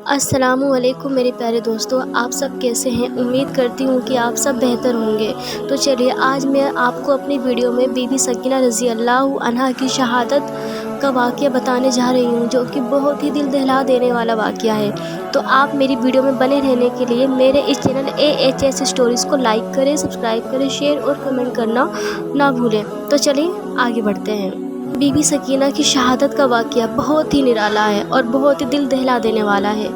السلام علیکم میرے پیارے دوستوں، آپ سب کیسے ہیں؟ امید کرتی ہوں کہ آپ سب بہتر ہوں گے۔ تو چلیے آج میں آپ کو اپنی ویڈیو میں بی بی سکینہ رضی اللہ عنہا کی شہادت کا واقعہ بتانے جا رہی ہوں، جو کہ بہت ہی دل دہلا دینے والا واقعہ ہے۔ تو آپ میری ویڈیو میں بنے رہنے کے لیے میرے اس چینل AHS اسٹوریز کو لائک کریں، سبسکرائب کریں، شیئر اور کمنٹ کرنا نہ بھولیں۔ تو چلیے آگے بڑھتے ہیں۔ بی بی سکینہ کی شہادت کا واقعہ بہت ہی نرالا ہے اور بہت ہی دل دہلا دینے والا ہے۔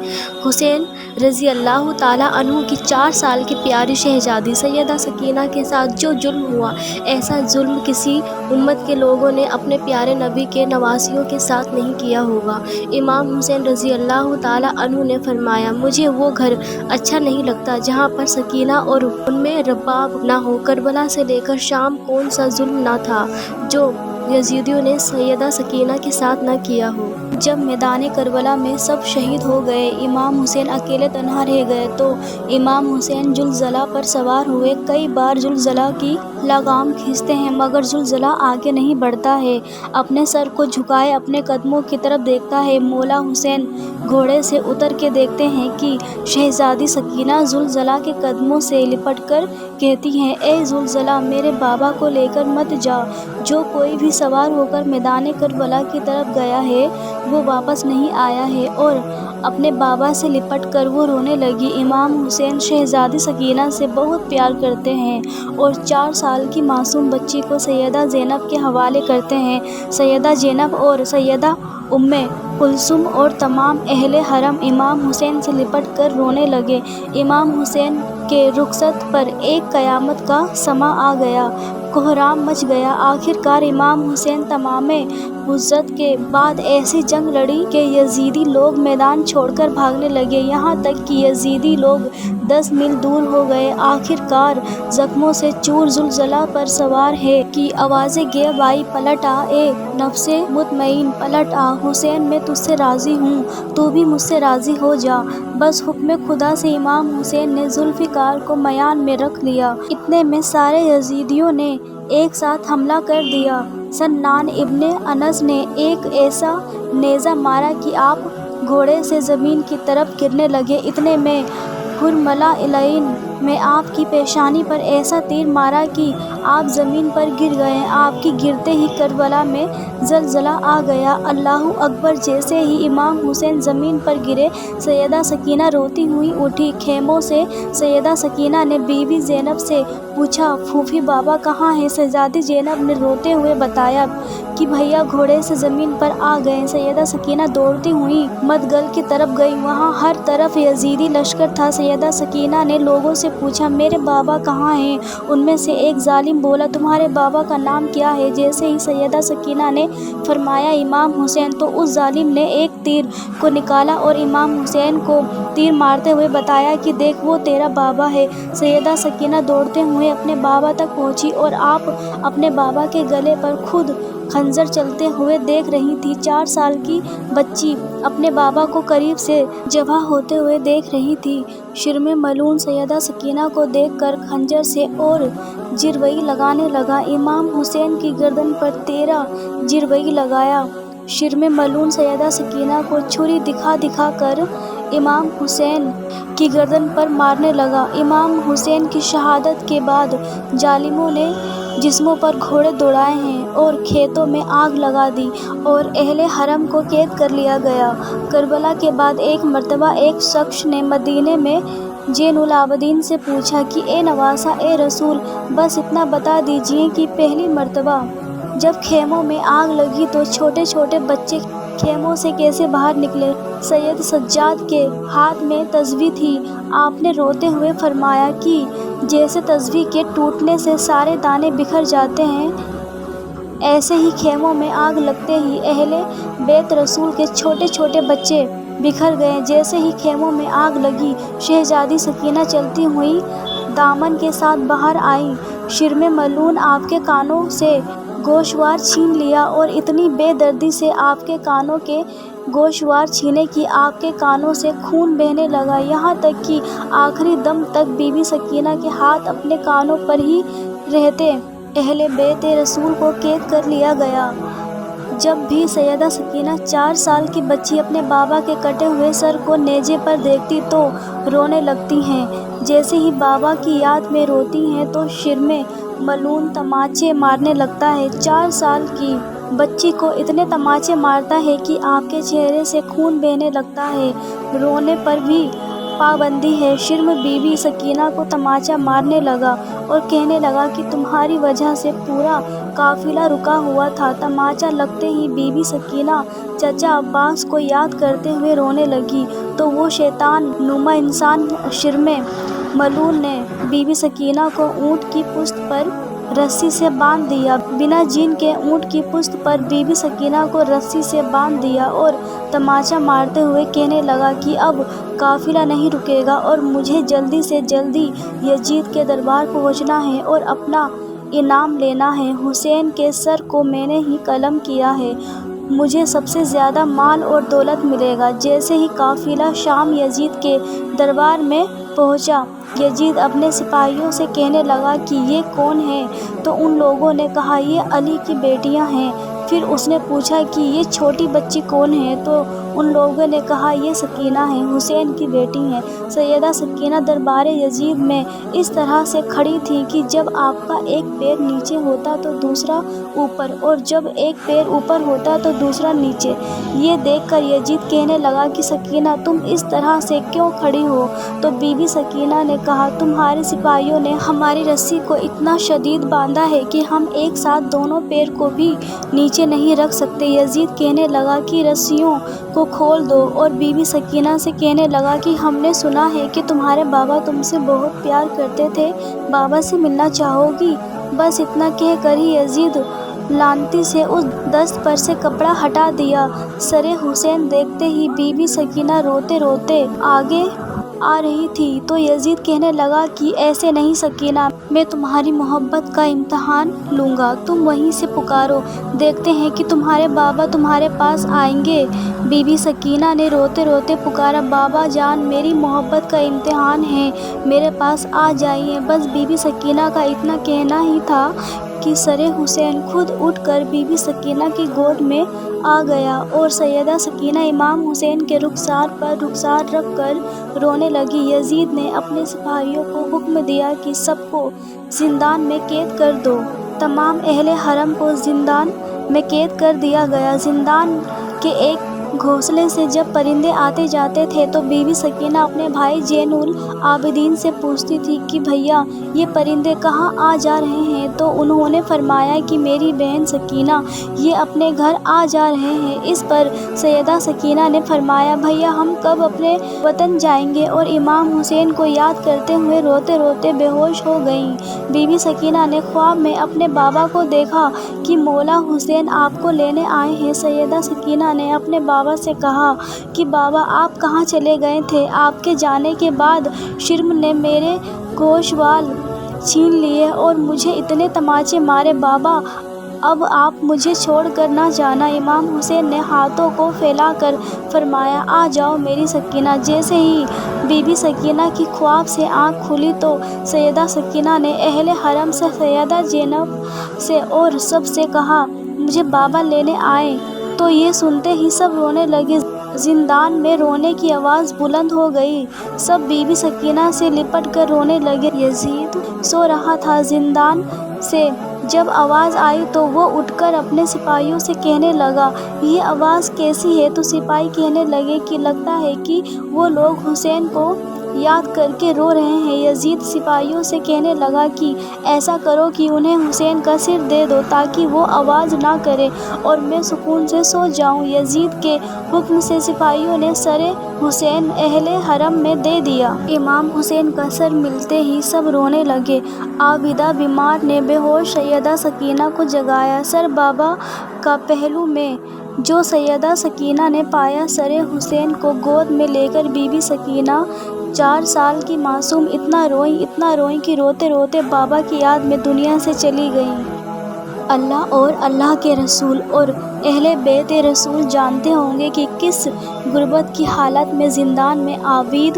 حسین رضی اللہ تعالیٰ عنہ کی 4 سال کی پیاری شہزادی سیدہ سکینہ کے ساتھ جو ظلم ہوا، ایسا ظلم کسی امت کے لوگوں نے اپنے پیارے نبی کے نواسیوں کے ساتھ نہیں کیا ہوگا۔ امام حسین رضی اللہ تعالیٰ عنہ نے فرمایا، مجھے وہ گھر اچھا نہیں لگتا جہاں پر سکینہ اور ان میں رباب نہ ہو۔ کربلا سے لے کر شام کون سا ظلم نہ تھا جو یزیدیوں نے سیدہ سکینہ کے ساتھ نہ کیا ہو۔ جب میدان کربلا میں سب شہید ہو گئے، امام حسین اکیلے تنہا رہ گئے، تو امام حسین زلزلہ پر سوار ہوئے۔ کئی بار زلزلہ کی لگام کھینچتے ہیں مگر زلزلہ آگے نہیں بڑھتا ہے۔ اپنے سر کو جھکائے اپنے قدموں کی طرف دیکھتا ہے۔ مولا حسین گھوڑے سے اتر کے دیکھتے ہیں کہ شہزادی سکینہ زلزلہ کے قدموں سے لپٹ کر کہتی ہیں، اے زلزلہ، میرے بابا کو لے کر مت جا۔ جو کوئی بھی سوار ہو کر میدان کربلا کی طرف گیا ہے وہ واپس نہیں آیا ہے، اور اپنے بابا سے لپٹ کر وہ رونے لگی۔ امام حسین شہزادی سکینہ سے بہت پیار کرتے ہیں اور 4 سال کی معصوم بچی کو سیدہ زینب کے حوالے کرتے ہیں۔ سیدہ زینب اور سیدہ ام کلثوم اور تمام اہل حرم امام حسین سے لپٹ کر رونے لگے۔ امام حسین کے رخصت پر ایک قیامت کا سماں آ گیا، کوہرام مچ گیا۔ آخر کار امام حسین تمام مدت کے بعد ایسی جنگ لڑی کہ یزیدی لوگ میدان چھوڑ کر بھاگنے لگے، یہاں تک کہ یزیدی لوگ 10 میل دور ہو گئے۔ آخر کار زخموں سے چور زلزلہ پر سوار ہے کی آوازیں غائب آئی، پلٹ آ اے نفس مطمئن، پلٹ آ، حسین میں تجھ سے راضی ہوں، تو بھی مجھ سے راضی ہو جا۔ بس حکم خدا سے امام حسین نے ذوالفقار کو میان میں رکھ لیا۔ اتنے میں سارے یزیدیوں نے ایک ساتھ حملہ کر دیا۔ سنان ابن انس نے ایک ایسا نیزہ مارا کہ آپ گھوڑے سے زمین کی طرف گرنے لگے۔ اتنے میں حرملہ العین میں آپ کی پیشانی پر ایسا تیر مارا کہ آپ زمین پر گر گئے۔ آپ کے گرتے ہی کربلا میں زلزلہ آ گیا۔ اللہ اکبر! جیسے ہی امام حسین زمین پر گرے، سیدہ سکینہ روتی ہوئی اٹھی۔ خیموں سے سیدہ سکینہ نے بی بی زینب سے پوچھا، پھوپھی بابا کہاں ہیں؟ شہزادی زینب نے روتے ہوئے بتایا کہ بھیا گھوڑے سے زمین پر آ گئے۔ سیدہ سکینہ دوڑتی ہوئی مدگل کی طرف گئی، وہاں ہر طرف یزیدی لشکر تھا۔ سیدہ سکینہ نے لوگوں سے پوچھا، میرے بابا کہاں ہیں؟ ان میں سے ایک ظالم بولا، تمہارے بابا کا نام کیا ہے؟ جیسے ہی سیدہ سکینہ نے فرمایا امام حسین، تو اس ظالم نے ایک تیر کو نکالا اور امام حسین کو تیر مارتے ہوئے بتایا کہ دیکھ وہ تیرا بابا ہے۔ سیدہ سکینہ دوڑتے ہوئے اپنے بابا تک پہنچی اور آپ اپنے بابا کے گلے پر خود خنجر چلتے ہوئے دیکھ رہی تھی۔ 4 سال کی بچی اپنے بابا کو قریب سے ذبح ہوتے ہوئے دیکھ رہی تھی۔ شرم ملعون سیدہ سکینہ کو دیکھ کر خنجر سے اور جروئی لگانے لگا۔ امام حسین کی گردن پر 13 جروئی لگایا۔ شرم ملعون سیدہ سکینہ کو چھری دکھا دکھا کر امام حسین کی گردن پر مارنے لگا۔ امام حسین کی شہادت کے بعد ظالموں نے جسموں پر گھوڑے دوڑائے ہیں اور کھیتوں میں آگ لگا دی اور اہل حرم کو قید کر لیا گیا۔ کربلا کے بعد ایک مرتبہ ایک شخص نے مدینے میں زین العابدین سے پوچھا کہ اے نواسہ، اے رسول، بس اتنا بتا دیجیے کہ پہلی مرتبہ جب خیموں میں آگ لگی تو چھوٹے چھوٹے بچے خیموں سے کیسے باہر نکلے؟ سید سجاد کے ہاتھ میں تسبیح تھی۔ آپ نے روتے ہوئے فرمایا کہ جیسے تسبیح کے ٹوٹنے سے سارے دانے بکھر جاتے ہیں، ایسے ہی خیموں میں آگ لگتے ہی اہل بیت رسول کے چھوٹے چھوٹے بچے بکھر گئے۔ جیسے ہی خیموں میں آگ لگی، شہزادی سکینہ چلتی ہوئی دامن کے ساتھ باہر آئیں۔ شرم ملعون آپ کے کانوں سے گوشوار چھین لیا اور اتنی بے دردی سے آپ کے کانوں کے گوشوار چھینے کہ آپ کے کانوں سے خون بہنے لگا، یہاں تک کہ آخری دم تک بی بی سکینہ کے ہاتھ اپنے کانوں پر ہی رہتے۔ اہل بیت رسول کو قید کر لیا گیا۔ جب بھی سیدہ سکینہ 4 سال کی بچی اپنے بابا کے کٹے ہوئے سر کو نیزے پر دیکھتی تو رونے لگتی ہیں۔ جیسے ہی بابا کی یاد میں روتی ہیں تو شرمے ملعون تماچے مارنے لگتا ہے۔ 4 سال کی بچی کو اتنے تماچے مارتا ہے کہ آپ کے چہرے سے خون بہنے لگتا ہے۔ رونے پر بھی پابندی ہے۔ شرم بی بی سکینہ کو تماچا مارنے لگا اور کہنے لگا کہ تمہاری وجہ سے پورا قافلہ رکا ہوا تھا۔ تماچا لگتے ہی بی بی سکینہ چچا عباس کو یاد کرتے ہوئے رونے لگی تو وہ شیطان نما انسان شرمے ملعون نے بی بی سکینہ کو اونٹ کی پشت پر رسی سے باندھ دیا۔ بنا جین کے اونٹ کی پشت پر بی بی سکینہ کو رسی سے باندھ دیا اور تماچا مارتے ہوئے کہنے لگا کہ اب قافلہ نہیں رکے گا اور مجھے جلدی سے جلدی یزید کے دربار پہنچنا ہے اور اپنا انعام لینا ہے۔ حسین کے سر کو میں نے ہی قلم کیا ہے، مجھے سب سے زیادہ مال اور دولت ملے گا۔ جیسے ہی قافلہ شام یزید کے دربار میں پہنچا، یزید اپنے سپاہیوں سے کہنے لگا کہ یہ کون ہیں؟ تو ان لوگوں نے کہا یہ علی کی بیٹیاں ہیں۔ پھر اس نے پوچھا کہ یہ چھوٹی بچی کون ہے؟ تو ان لوگوں نے کہا یہ سکینہ ہے، حسین کی بیٹی ہیں۔ سیدہ سکینہ دربار یزید میں اس طرح سے کھڑی تھیں کہ جب آپ کا ایک پیر نیچے ہوتا تو دوسرا اوپر اور جب ایک پیر اوپر ہوتا تو دوسرا نیچے۔ یہ دیکھ کر یزید کہنے لگا کہ سکینہ تم اس طرح سے کیوں کھڑی ہو؟ تو بی بی سکینہ نے کہا تمہارے سپاہیوں نے ہماری رسی کو اتنا شدید باندھا ہے کہ ہم ایک ساتھ دونوں پیر کو بھی نیچے نہیں رکھ سکتے۔ یزید کہنے لگا کہ رسیوں کو کھول دو اور بی بی سکینہ سے کہنے لگا کہ ہم نے سنا ہے کہ تمہارے بابا تم سے بہت پیار کرتے تھے، بابا سے ملنا چاہو گی؟ بس اتنا کہہ کر ہی یزید لعنتی سے اس دست پر سے کپڑا ہٹا دیا۔ سر حسین دیکھتے ہی بی بی سکینہ روتے روتے آگے آ رہی تھی تو یزید کہنے لگا کہ ایسے نہیں سکینہ، میں تمہاری محبت کا امتحان لوں گا، تم وہیں سے پکارو، دیکھتے ہیں کہ تمہارے بابا تمہارے پاس آئیں گے۔ بی بی سکینہ نے روتے روتے پکارا بابا جان میری محبت کا امتحان ہے، میرے پاس آ جائیے۔ بس بی بی سکینہ کا اتنا کہنا ہی تھا کہ سر حسین خود اٹھ کر بی بی سکینہ کی گود میں آ گیا اور سیدہ سکینہ امام حسین کے رخسار پر رخسار رکھ کر رونے لگی۔ یزید نے اپنے سپاہیوں کو حکم دیا کہ سب کو زندان میں قید کر دو۔ تمام اہل حرم کو زندان میں قید کر دیا گیا۔ زندان کے ایک گھونسلے سے جب پرندے آتے جاتے تھے تو بی بی سکینہ اپنے بھائی زین العابدین سے پوچھتی تھی کہ بھیا یہ پرندے کہاں آ جا رہے ہیں؟ تو انہوں نے فرمایا کہ میری بہن سکینہ یہ اپنے گھر آ جا رہے ہیں۔ اس پر سیدہ سکینہ نے فرمایا بھیا ہم کب اپنے وطن جائیں گے؟ اور امام حسین کو یاد کرتے ہوئے روتے روتے بے ہوش ہو گئیں۔ بی بی سکینہ نے خواب میں اپنے بابا کو دیکھا کہ مولا حسین آپ کو لینے آئے ہیں۔ سیدہ سکینہ نے اپنے بابا سے کہا کہ بابا آپ کہاں چلے گئے تھے؟ آپ کے جانے کے بعد شرم نے میرے گوشوال چھین لیے اور مجھے اتنے تماچے مارے، بابا اب آپ مجھے چھوڑ کر نہ جانا۔ امام حسین نے ہاتھوں کو پھیلا کر فرمایا آ جاؤ میری سکینہ۔ جیسے ہی بی بی سکینہ کی خواب سے آنکھ کھلی تو سیدہ سکینہ نے اہل حرم سے سیدہ زینب سے اور سب سے کہا مجھے بابا لینے آئے۔ تو یہ سنتے ہی سب رونے لگے۔ زندان میں رونے کی آواز بلند ہو گئی، سب بی بی سکینہ سے لپٹ کر رونے لگے۔ یزید سو رہا تھا۔ زندان سے جب آواز آئی تو وہ اٹھ کر اپنے سپاہیوں سے کہنے لگا یہ آواز کیسی ہے؟ تو سپاہی کہنے لگے کہ لگتا ہے کہ وہ لوگ حسین کو یاد کر کے رو رہے ہیں۔ یزید سپاہیوں سے کہنے لگا کہ ایسا کرو کہ انہیں حسین کا سر دے دو تاکہ وہ آواز نہ کرے اور میں سکون سے سو جاؤں۔ یزید کے حکم سے سپاہیوں نے سر حسین اہل حرم میں دے دیا۔ امام حسین کا سر ملتے ہی سب رونے لگے۔ عابدہ بیمار نے بے ہوش سیدہ سکینہ کو جگایا۔ سر بابا کا پہلو میں جو سیدہ سکینہ نے پایا، سر حسین کو گود میں لے کر بی بی سکینہ 4 سال کی معصوم اتنا روئیں کہ روتے روتے بابا کی یاد میں دنیا سے چلی گئیں۔ اللہ اور اللہ کے رسول اور اہل بیت رسول جانتے ہوں گے کہ کس غربت کی حالت میں زندان میں عابد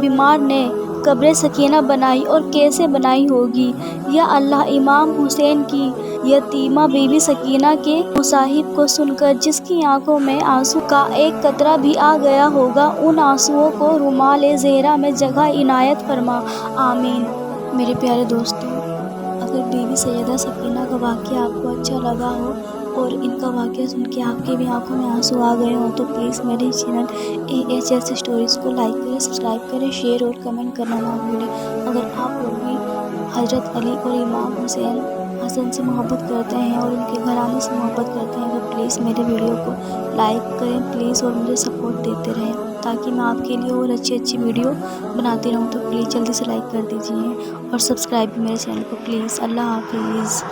بیمار نے قبر سکینہ بنائی اور کیسے بنائی ہوگی۔ یا اللہ، امام حسین کی یتیمہ بی بی سکینہ کے مصائب کو سن کر جس کی آنکھوں میں آنسو کا ایک قطرہ بھی آ گیا ہوگا، ان آنسوؤں کو رومال زہرا میں جگہ عنایت فرما، آمین۔ میرے پیارے دوستو، اگر بی بی سیدہ سکینہ کا واقعہ آپ کو اچھا لگا ہو اور ان کا واقعہ سن کے آپ کی بھی آنکھوں میں آنسو آ گئے ہوں تو پلیز میرے چینل AHS اسٹوریز کو لائک کریں، سبسکرائب کریں، شیئر اور کمنٹ کرنا نہ بھولیں۔ اگر آپ لوگ بھی حضرت علی اور امام حسین حسن سے محبت کرتے ہیں اور ان کے گھرانے سے محبت کرتے ہیں تو پلیز میرے ویڈیو کو لائک کریں پلیز، اور مجھے سپورٹ دیتے رہیں تاکہ میں آپ کے لیے اور اچھی ویڈیو بناتی رہوں۔ تو پلیز جلدی سے لائک کر دیجیے اور سبسکرائب بھی میرے چینل کو پلیز۔ اللہ حافظ۔